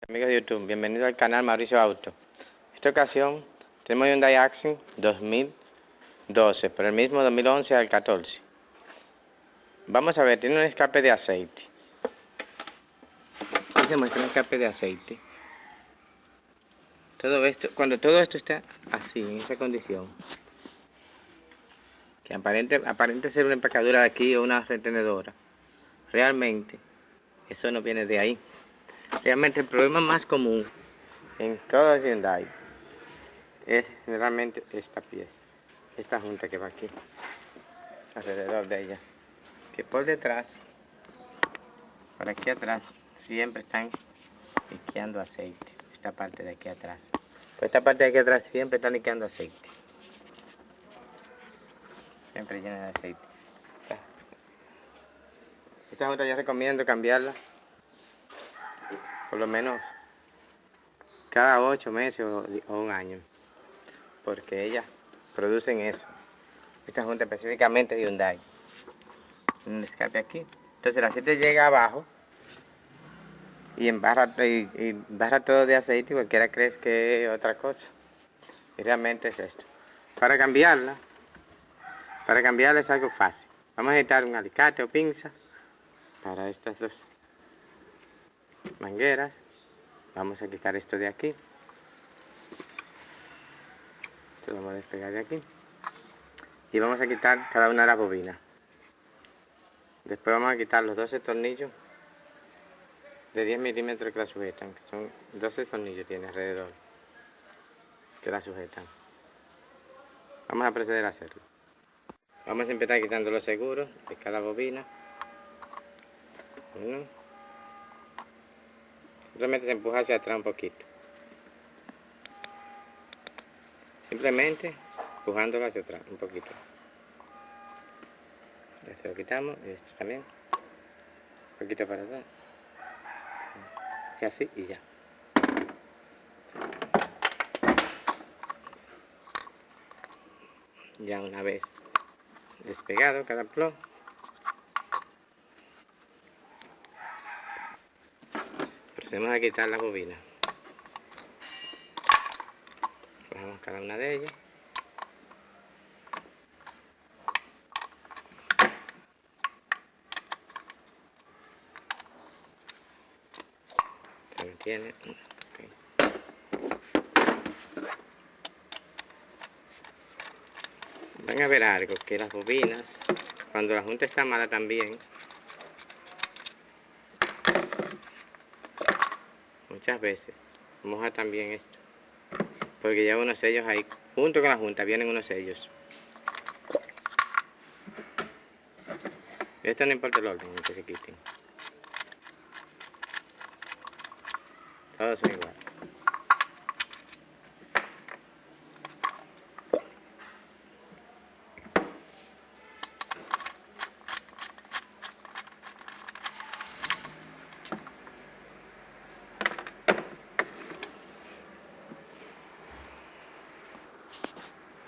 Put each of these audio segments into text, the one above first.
Amigos de YouTube, bienvenidos al canal Mauricio Auto. En esta ocasión tenemos un Hyundai Accent 2012, pero el mismo 2011 al 14. Vamos a ver, tiene un escape de aceite. Aquí se muestra un escape de aceite. Todo esto, cuando todo esto está así, en esa condición, que aparente ser una empacadura de aquí o una retenedora, realmente eso no viene de ahí. Realmente el problema más común en todo el Hyundai es realmente esta pieza, esta junta que va aquí, alrededor de ella, que por detrás, por aquí atrás, siempre están liqueando aceite. Esta parte de aquí atrás, por esta parte de aquí atrás siempre están liqueando aceite, siempre llena de aceite. Esta junta yo recomiendo cambiarla por lo menos cada 8 meses o un año, porque ellas producen eso. Esta junta específicamente de Hyundai, un escape aquí. Entonces el aceite llega abajo y embarra todo de aceite y cualquiera cree que es otra cosa. Y realmente es esto. Para cambiarla es algo fácil. Vamos a necesitar un alicate o pinza para estas dos mangueras. Vamos a quitar esto de aquí. Esto lo vamos a despegar de aquí. Y vamos a quitar cada una de las bobinas. Después vamos a quitar los 12 tornillos de 10 milímetros que la sujetan, que son 12 tornillos tiene alrededor que la sujetan. Vamos a proceder a hacerlo. Vamos a empezar quitando los seguros de cada bobina. Simplemente se empuja hacia atrás un poquito. Simplemente empujándolo hacia atrás un poquito. Esto lo quitamos y esto también. Un poquito para atrás. Y así y ya. Ya una vez despegado cada plomo, procedemos a quitar la bobina. Cogemos cada una de ellas. Se tiene. Okay. Van a ver algo, que las bobinas, cuando la junta está mala también, muchas veces moja también esto, porque lleva unos sellos ahí, junto con la junta vienen unos sellos. Esto no importa el orden en que se quiten, todos son iguales.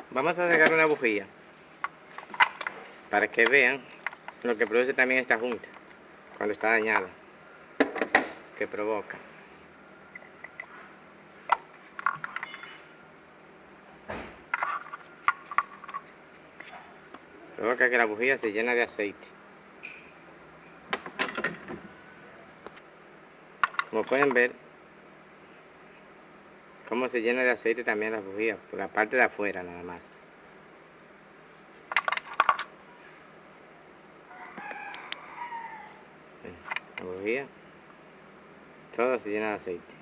Vamos a sacar una bujía para que vean lo que produce también esta junta cuando está dañada, que provoca. Provoca que la bujía se llena de aceite. Como pueden ver, cómo se llena de aceite también las bujías, por la parte de afuera nada más. La bujía, todo se llena de aceite.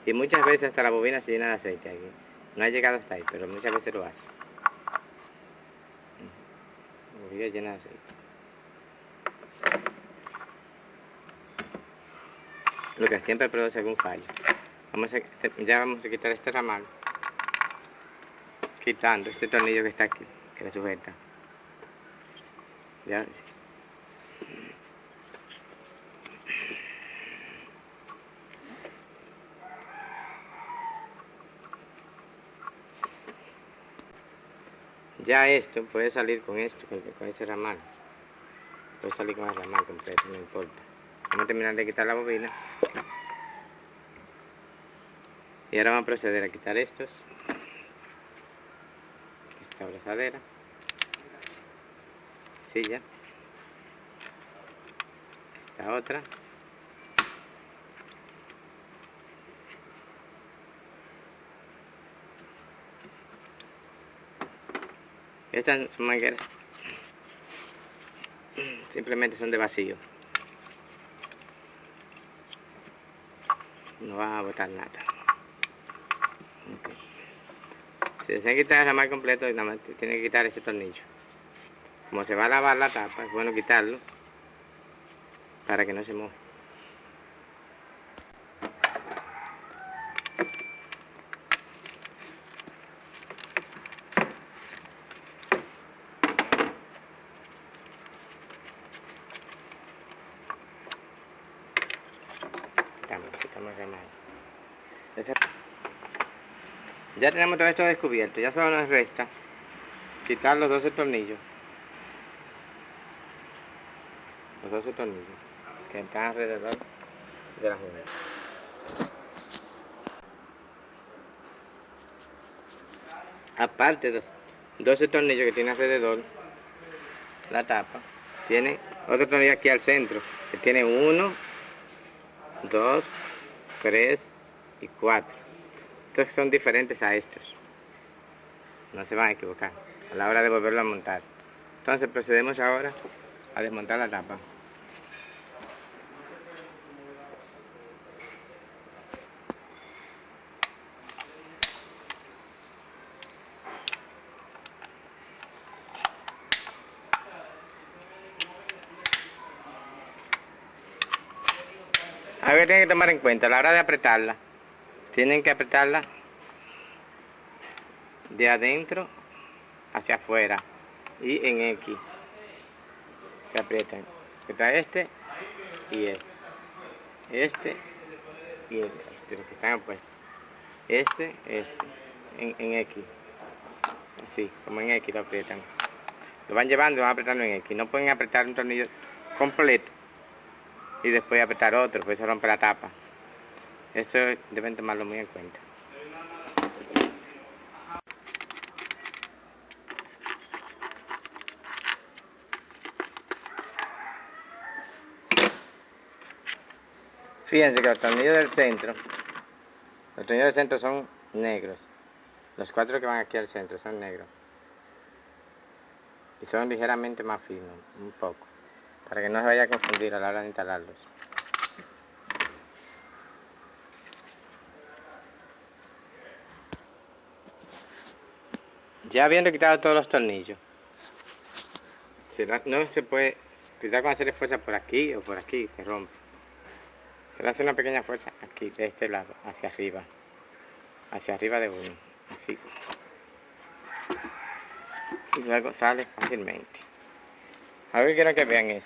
Y muchas veces hasta la bobina se llena de aceite aquí. No ha llegado hasta ahí, pero muchas veces lo hace. La bujía llena de aceite. Lo que siempre produce algún fallo. Ya vamos a quitar este ramal, quitando este tornillo que está aquí, que le sujeta. Ya. Ya esto puede salir con esto, con ese ramal. Puede salir con el ramal completo, no importa. Vamos a terminar de quitar la bobina. Y ahora vamos a proceder a quitar estos. Esta abrazadera. Silla. Esta otra. Estas son mangueras. Simplemente son de vacío. No va a botar nada. Okay. Si desean quitar el ramal completo, nada más tienen que quitar ese tornillo. Como se va a lavar la tapa, es bueno quitarlo para que no se moje. Quitamos el ramal. Ya tenemos todo esto descubierto, ya solo nos resta quitar los 12 tornillos. Los 12 tornillos que están alrededor de la junta. Aparte de los 12 tornillos que tiene alrededor la tapa, tiene otro tornillo aquí al centro, que tiene 1, 2, 3 y 4. Estos son diferentes a estos. No se van a equivocar a la hora de volverlo a montar. Entonces procedemos ahora a desmontar la tapa. Algo que tienen que tomar en cuenta a la hora de apretarla. Tienen que apretarla de adentro hacia afuera y en X. Se aprietan. Está este y este. Este y este, los que están opuestos. Este. En X. Así, como en X lo aprietan. Lo van llevando y van apretando en X. No pueden apretar un tornillo completo y después apretar otro, pues se rompe la tapa. Eso deben tomarlo muy en cuenta. Fíjense que los tornillos del centro son negros. Los 4 que van aquí al centro son negros. Y son ligeramente más finos, un poco, para que no se vaya a confundir a la hora de instalarlos. Ya habiendo quitado todos los tornillos, no se puede, cuidado con hacerle fuerza por aquí o por aquí, se rompe. Se le hace una pequeña fuerza aquí, de este lado, hacia arriba de uno, así. Y luego sale fácilmente. Algo que quiero que vean es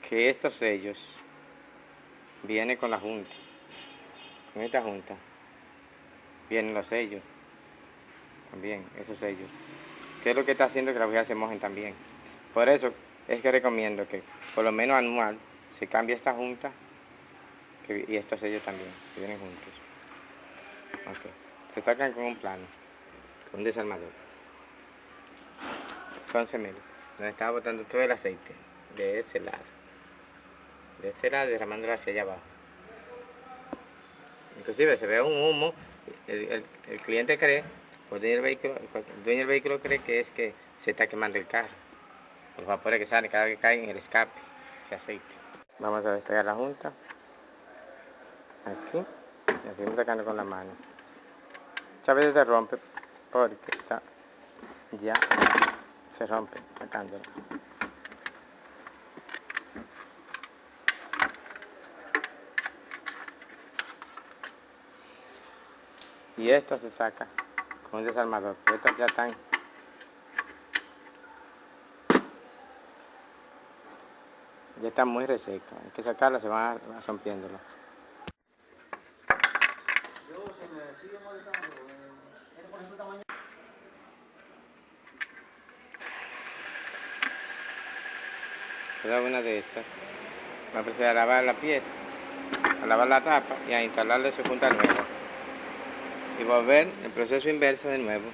que estos sellos vienen con la junta. Con esta junta vienen los sellos. También, esos sellos. Que es lo que está haciendo que las bujías se mojen también. Por eso es que recomiendo que por lo menos anual se cambie esta junta y estos sellos también, que vienen juntos. Okay. Se tocan con un plano, con un desarmador. Entonces, miren, nos está botando todo el aceite de ese lado. De este lado, derramándolo hacia allá abajo. Inclusive se ve un humo. El cliente cree, el dueño del vehículo cree que es que se está quemando el carro. Los vapores que salen cada vez que caen en el escape, ese aceite. Vamos a despegar la junta. Aquí. Y así vamos sacando con la mano. Muchas veces se rompe porque está ya se rompe sacándolo. Y esto se saca con un desarmador. Estos ya están muy resecos. Hay que sacarlo, se van rompiéndolo. Cada una de estas. Va a proceder a lavar la pieza, a lavar la tapa y a instalarle su junta nueva. y volver el proceso inverso de nuevo.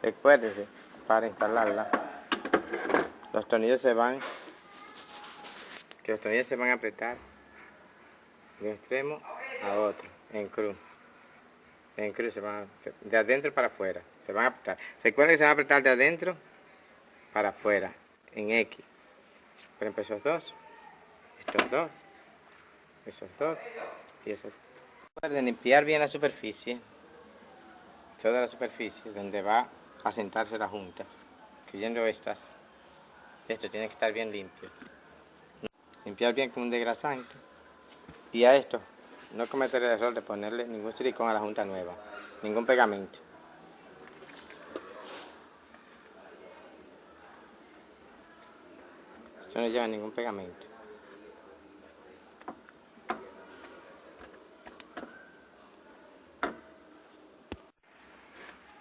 Recuérdese, para instalarla, los tornillos se van a apretar de un extremo a otro, en cruz. En cruz se van de adentro para afuera, se van a apretar. Recuerden que se van a apretar de adentro para afuera, en X. Por ejemplo, esos dos y esos. Recuerden limpiar bien la superficie, toda la superficie donde va a sentarse la junta, incluyendo estas. Esto tiene que estar bien limpio. Limpiar bien con un desgrasante. Y a esto, no cometer el error de ponerle ningún silicón a la junta nueva, ningún pegamento. Esto no lleva ningún pegamento.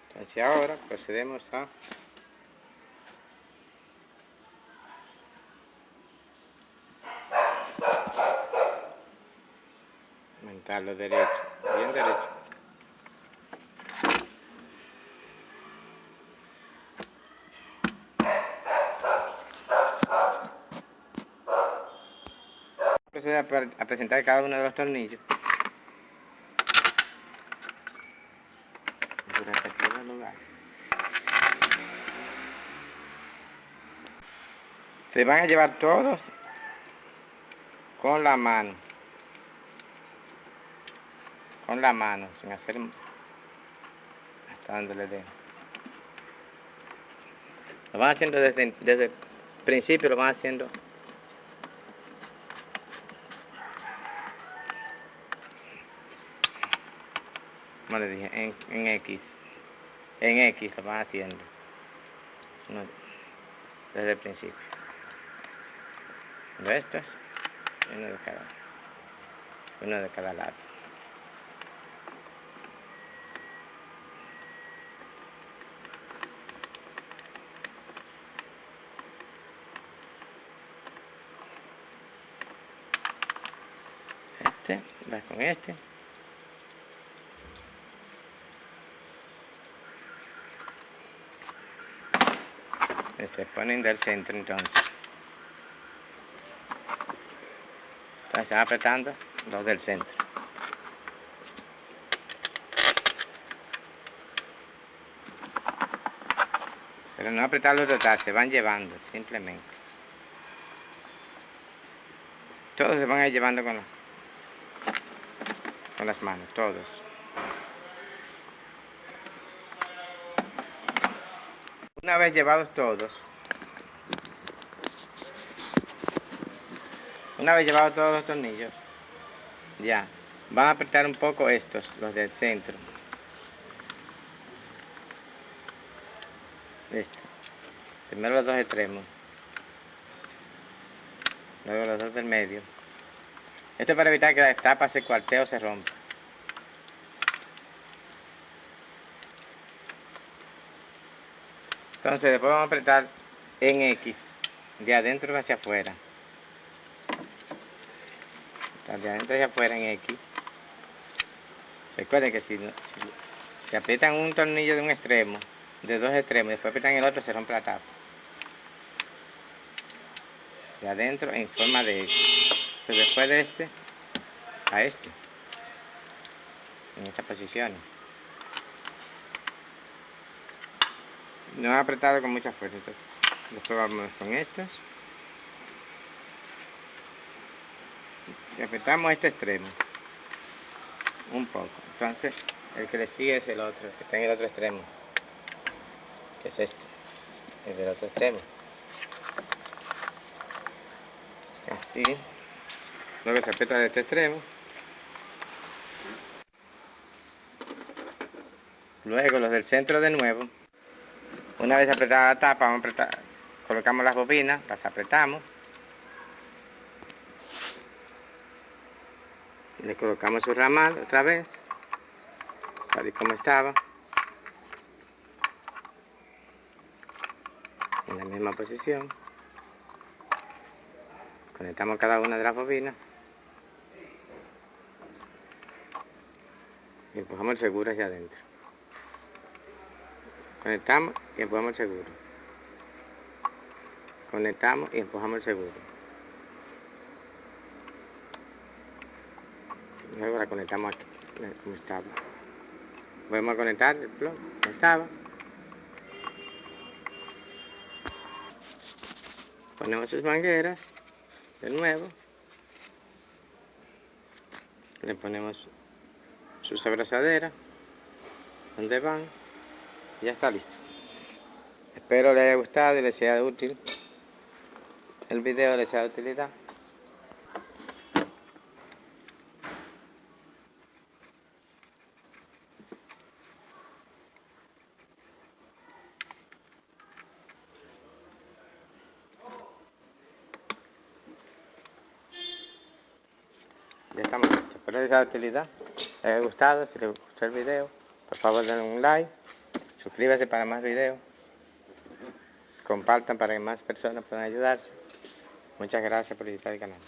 Entonces ahora procedemos a aumentarlo derecho, bien derecho. Proceder a presentar cada uno de los tornillos. Durante todo el lugar. Se van a llevar todos con la mano, sin hacer hasta donde le den. Lo van haciendo desde el principio, lo van haciendo como les dije, en X. En X lo van haciendo. Desde el principio. De estos, uno de cada lado. Este, vas con este. Se ponen del centro entonces. Entonces se van apretando los del centro. Pero no apretarlos total, se van llevando simplemente. Todos se van a ir llevando con las manos, todos. Una vez llevados todos, los tornillos, ya, van a apretar un poco estos, los del centro. Listo. Primero los dos extremos, luego los dos del medio. Esto es para evitar que la tapa se cuartee o se rompa. Entonces después vamos a apretar en X, de adentro hacia afuera. De adentro hacia afuera en X. Recuerden que si aprietan un tornillo de un extremo, de dos extremos, después aprietan el otro, se rompe la tapa. De adentro en forma de X. Entonces después de este, a este. En esta posición. No he apretado con mucha fuerza. Entonces, después vamos con estos. Y apretamos este extremo. Un poco. Entonces, el que le sigue es el otro, que está en el otro extremo. Que es este. El del otro extremo. Así. Luego se aprieta de este extremo. Luego los del centro de nuevo. Una vez apretada la tapa, vamos a apretar, colocamos las bobinas, las apretamos. Y le colocamos su ramal otra vez, tal y como estaba. En la misma posición. Conectamos cada una de las bobinas. y empujamos el seguro hacia adentro. Conectamos y empujamos el seguro. Conectamos y empujamos el seguro. Luego la conectamos aquí, como estaba. Volvemos a conectar el plug, como estaba. Ponemos sus mangueras de nuevo. Le ponemos sus abrazaderas donde van y ya está listo. Espero les haya gustado y les sea útil el video, les sea de utilidad. Ya estamos listos. Espero les sea de utilidad, les haya gustado. Si les gustó el video, por favor denle un like, suscríbanse para más videos, compartan para que más personas puedan ayudarse. Muchas gracias por visitar el canal.